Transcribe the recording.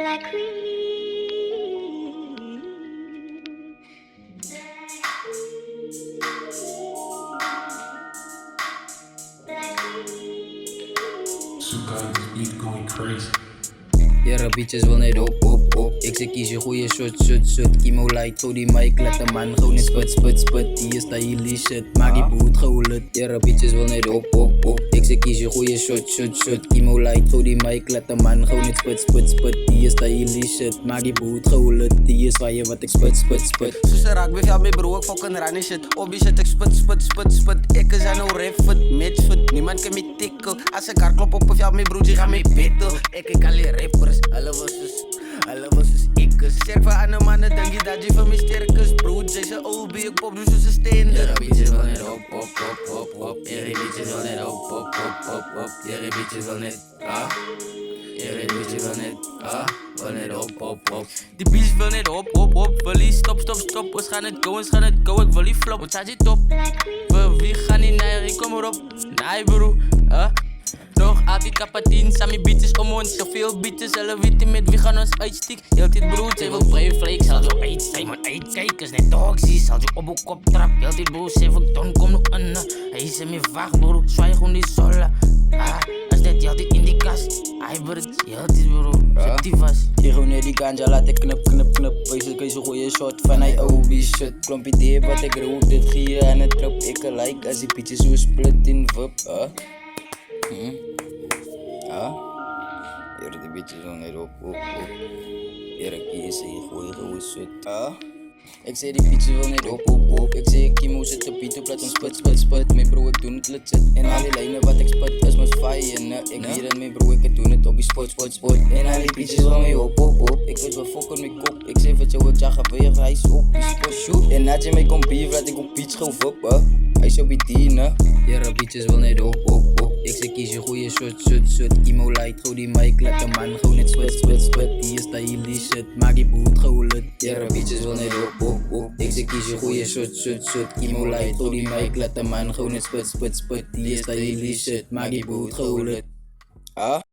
Black queen. Sukai, this beat going crazy. Ja, bitches wil net op. Ik zeg kies je goeie shot. Kimo light, go die mic, laat de man gewoon net sput. Die is stylish shit, maak die boot geholen. Ja, bitches wil net op. Ik zeg kies je goeie shot. Kimo light, go die mic, laat de man gewoon net sput. Die is stylish shit, maak die boot geholen. Die is waar je wat ik sput. Soos 'n rugby veld met bro, ek fucking running shit. Obbie shit, ek sput. Ek is aan nou ref fit, match fit. Niemand kan my tickle. As ek hardklop op 'n veld met broodjie gaan my battle. Ek al die rappers, hulle was soos ek is. Sê vir ander manne, dink jy dat jy vir my sterk is? Bro, jy's 'n oubie, ek pop dus soos 'n stender. Ja, bitches wil net op. Ja, bitches wil net op. Ja, bitches wil net wil net op. Die beats wil net op. Wil die stop. Ons gaan het go. Ik wil die flop. Wat staat je top? Wie gaan die naar? Kom erop. Nee bro. Nog altijd kapatien, Sammy beats om ons. Zoveel beats, hulle weten met wie gaan ons uitstiek. Heel tijd brood, zij wil brave flake. Zal zo uitstijgen, maar uitkijken is net toxisch. Zal je op een kop trap, heel tijd brood. 7 ton, kom nog aan. Hij is in mijn wacht bro, zwaai gewoon die zolla. Als net heel tijd in die kast. Hij wordt heel tijd bro, zet die vast. Je gewoon net die ganja, laat ik knip. Wees kan je zo'n goeie shot van hij OB shit. Klompie deep wat ik roep, dit gier aan het trap. Ik like als die pietjes zo split in vup. Hier die bitches wil net op. Hier ik kies je goeie shit. Ik zei die bitches wil net op. Ik zei Kimo zit te piet op, laat ons sput. Mijn bro ik doe het legit. En al die lijnen wat ik sput is mijn fire. Ik hier en mijn bro ik doe het op die spot. En al die bitches wil mij op. Ik weet wel fokken met kop. Ik zei wat jou ik zag weer hij is op die spot. En nadat je mij komt beef laat ik op piet schoof op. Hij is op die tien. Ja, bitches wil net op. Ik zeg kies je goeie shot. Kimo light, go die mic, laat de man gewoon net sput. Die is stylish shit, maak die boot geholen. Ja, bitches wil net op. Ik zeg kies je goeie shot. Kimo light, go die mic, laat de man gewoon net sput. Die is stylish shit, maak die boot geholen.